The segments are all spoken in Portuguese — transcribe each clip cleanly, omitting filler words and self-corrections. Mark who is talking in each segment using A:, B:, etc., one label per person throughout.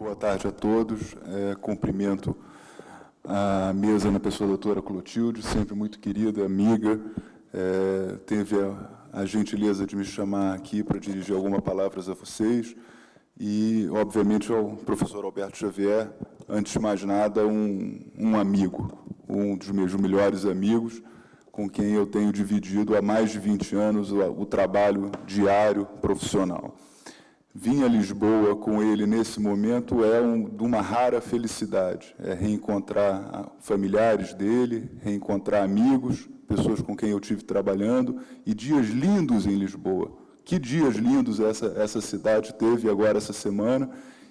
A: Boa tarde a todos. Cumprimento a mesa na pessoa da doutora Clotilde, sempre muito querida, amiga. Teve a gentileza de me chamar aqui para dirigir algumas palavras a vocês. E, obviamente, ao professor Alberto Xavier, antes de mais nada, um amigo, um dos meus melhores amigos, com quem eu tenho dividido há mais de 20 anos o trabalho diário profissional. Vim a Lisboa com ele nesse momento de uma rara felicidade. Reencontrar familiares dele, reencontrar amigos, pessoas com quem eu tive trabalhando, e dias lindos em Lisboa. Que dias lindos essa cidade teve agora essa semana,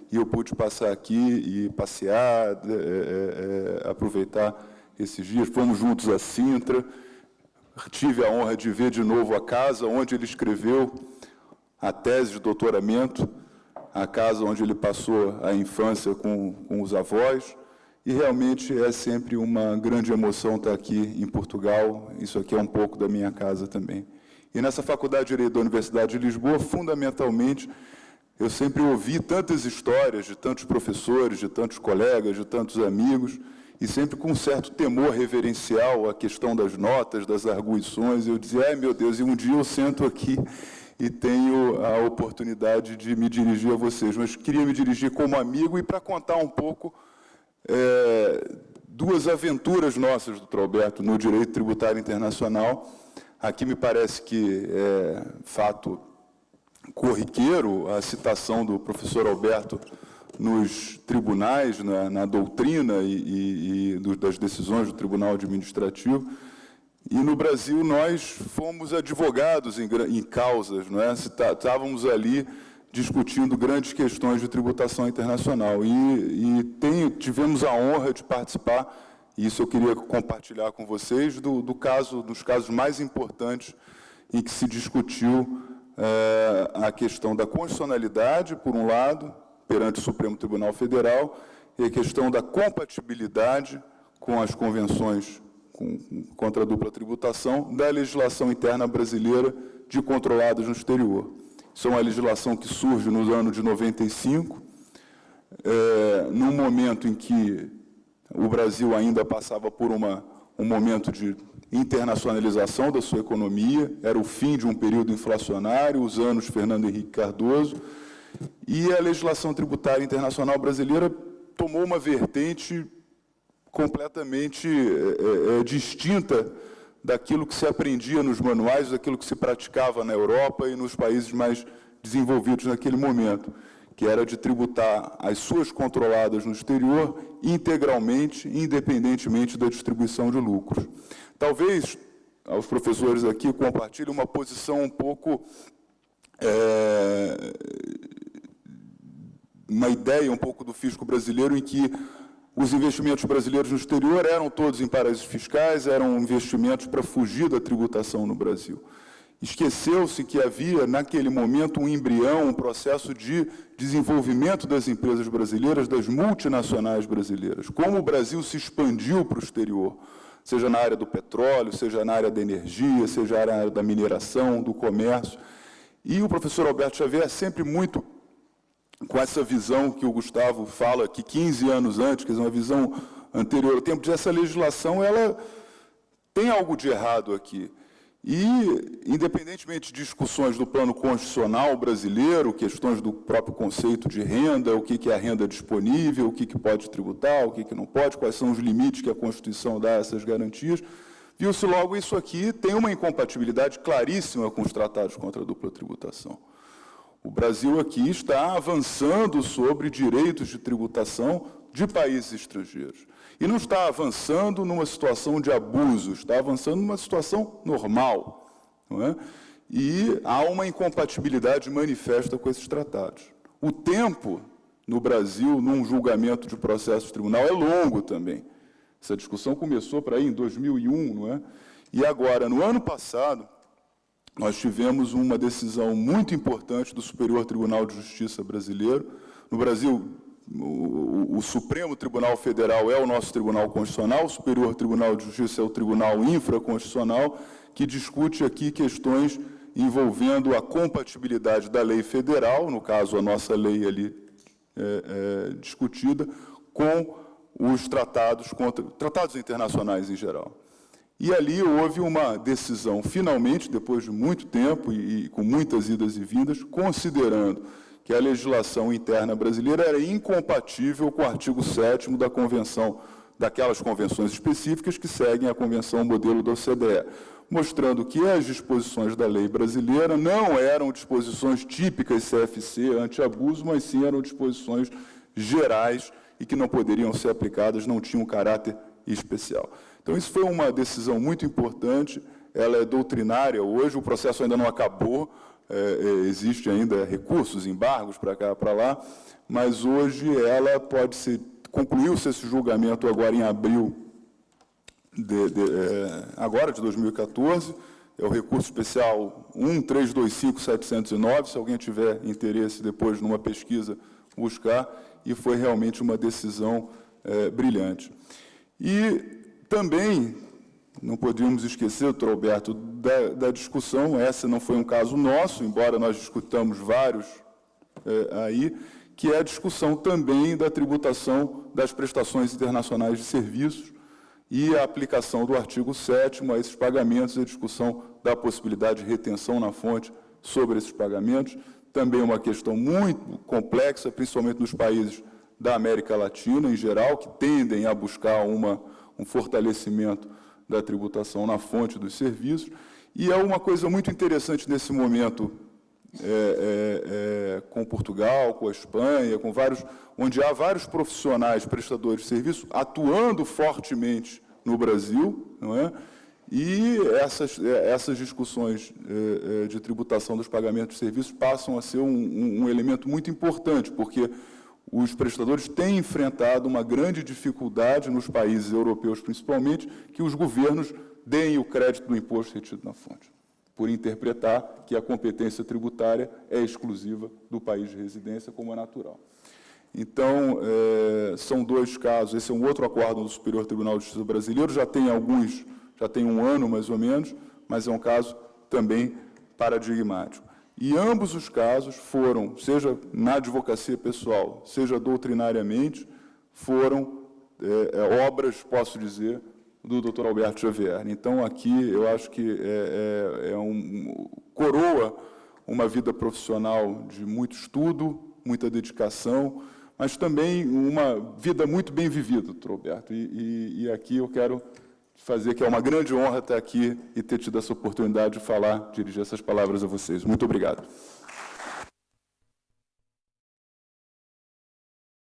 A: e eu pude passar aqui e passear, aproveitar esses dias. Fomos juntos a Sintra, tive a honra de ver de novo a casa onde ele escreveu a tese de doutoramento, a casa onde ele passou a infância com os avós, e realmente é sempre uma grande emoção estar aqui em Portugal. Isso aqui é um pouco da minha casa também. E nessa Faculdade de Direito da Universidade de Lisboa, fundamentalmente, eu sempre ouvi tantas histórias de tantos professores, de tantos colegas, de tantos amigos, e sempre com um certo temor reverencial à questão das notas, das arguições. Eu dizia, ai meu Deus, e um dia eu sento aqui e tenho a oportunidade de me dirigir a vocês. Mas queria me dirigir como amigo e para contar um pouco duas aventuras nossas, doutor Alberto, no direito tributário internacional. Aqui me parece que é fato corriqueiro a citação do professor Alberto nos tribunais, na doutrina das decisões do Tribunal Administrativo. E, no Brasil, nós fomos advogados em causas, não é? Estávamos ali discutindo grandes questões de tributação internacional. Tivemos a honra de participar, e isso eu queria compartilhar com vocês, dos casos mais importantes em que se discutiu a questão da constitucionalidade, por um lado, perante o Supremo Tribunal Federal, e a questão da compatibilidade com as convenções contra a dupla tributação da legislação interna brasileira de controlados no exterior. Isso é uma legislação que surge no ano de 95, num momento em que o Brasil ainda passava por um momento de internacionalização da sua economia, era o fim de um período inflacionário, os anos Fernando Henrique Cardoso, e a legislação tributária internacional brasileira tomou uma vertente completamente distinta daquilo que se aprendia nos manuais, daquilo que se praticava na Europa e nos países mais desenvolvidos naquele momento, que era de tributar as suas controladas no exterior integralmente, independentemente da distribuição de lucros. Talvez aos professores aqui compartilhem uma posição um pouco, uma ideia um pouco do fisco brasileiro, em que os investimentos brasileiros no exterior eram todos em paraísos fiscais, eram investimentos para fugir da tributação no Brasil. Esqueceu-se que havia, naquele momento, um embrião, um processo de desenvolvimento das empresas brasileiras, das multinacionais brasileiras. Como o Brasil se expandiu para o exterior, seja na área do petróleo, seja na área da energia, seja na área da mineração, do comércio. E o professor Alberto Xavier é sempre muito com essa visão que o Gustavo fala, que 15 anos antes, quer dizer, uma visão anterior ao tempo, de essa legislação, ela tem algo de errado aqui. E, independentemente de discussões do plano constitucional brasileiro, questões do próprio conceito de renda, o que é a renda disponível, o que pode tributar, o que não pode, quais são os limites que a Constituição dá a essas garantias, viu-se logo isso aqui tem uma incompatibilidade claríssima com os tratados contra a dupla tributação. O Brasil aqui está avançando sobre direitos de tributação de países estrangeiros. E não está avançando numa situação de abuso, está avançando numa situação normal. Não é? E há uma incompatibilidade manifesta com esses tratados. O tempo no Brasil, num julgamento de processo de tribunal, é longo também. Essa discussão começou por aí em 2001, não é? E agora, no ano passado, nós tivemos uma decisão muito importante do Superior Tribunal de Justiça brasileiro. No Brasil, o Supremo Tribunal Federal é o nosso Tribunal Constitucional, o Superior Tribunal de Justiça é o Tribunal Infraconstitucional, que discute aqui questões envolvendo a compatibilidade da lei federal, no caso, a nossa lei ali discutida com os tratados internacionais em geral. E ali houve uma decisão, finalmente, depois de muito tempo e com muitas idas e vindas, considerando que a legislação interna brasileira era incompatível com o artigo 7º da Convenção, daquelas convenções específicas que seguem a Convenção Modelo da OCDE, mostrando que as disposições da lei brasileira não eram disposições típicas CFC anti-abuso, mas sim eram disposições gerais e que não poderiam ser aplicadas, não tinham caráter especial. Então, isso foi uma decisão muito importante, ela é doutrinária hoje, o processo ainda não acabou, existe ainda recursos, embargos para cá, para lá, mas hoje ela pode ser, concluiu-se esse julgamento agora em abril agora de 2014, é o recurso especial 1325709, se alguém tiver interesse depois numa pesquisa buscar, e foi realmente uma decisão brilhante. E também não podíamos esquecer, doutor Alberto, da discussão, essa não foi um caso nosso, embora nós discutamos vários aí, que é a discussão também da tributação das prestações internacionais de serviços e a aplicação do artigo 7º a esses pagamentos e a discussão da possibilidade de retenção na fonte sobre esses pagamentos, também uma questão muito complexa, principalmente nos países da América Latina, em geral, que tendem a buscar um fortalecimento da tributação na fonte dos serviços. E é uma coisa muito interessante nesse momento com Portugal, com a Espanha, onde há vários profissionais prestadores de serviço atuando fortemente no Brasil, não é? E essas discussões de tributação dos pagamentos de serviços passam a ser um elemento muito importante, porque os prestadores têm enfrentado uma grande dificuldade nos países europeus, principalmente, que os governos deem o crédito do imposto retido na fonte, por interpretar que a competência tributária é exclusiva do país de residência, como é natural. Então, são dois casos, esse é um outro acordo do Superior Tribunal de Justiça brasileiro, já tem um ano mais ou menos, mas é um caso também paradigmático. E ambos os casos foram, seja na advocacia pessoal, seja doutrinariamente, foram obras, posso dizer, do Dr. Alberto Xavier. Então, aqui, eu acho que coroa uma vida profissional de muito estudo, muita dedicação, mas também uma vida muito bem vivida, Dr. Alberto. E aqui eu quero fazer que é uma grande honra estar aqui e ter tido essa oportunidade de falar, dirigir essas palavras a vocês. Muito obrigado.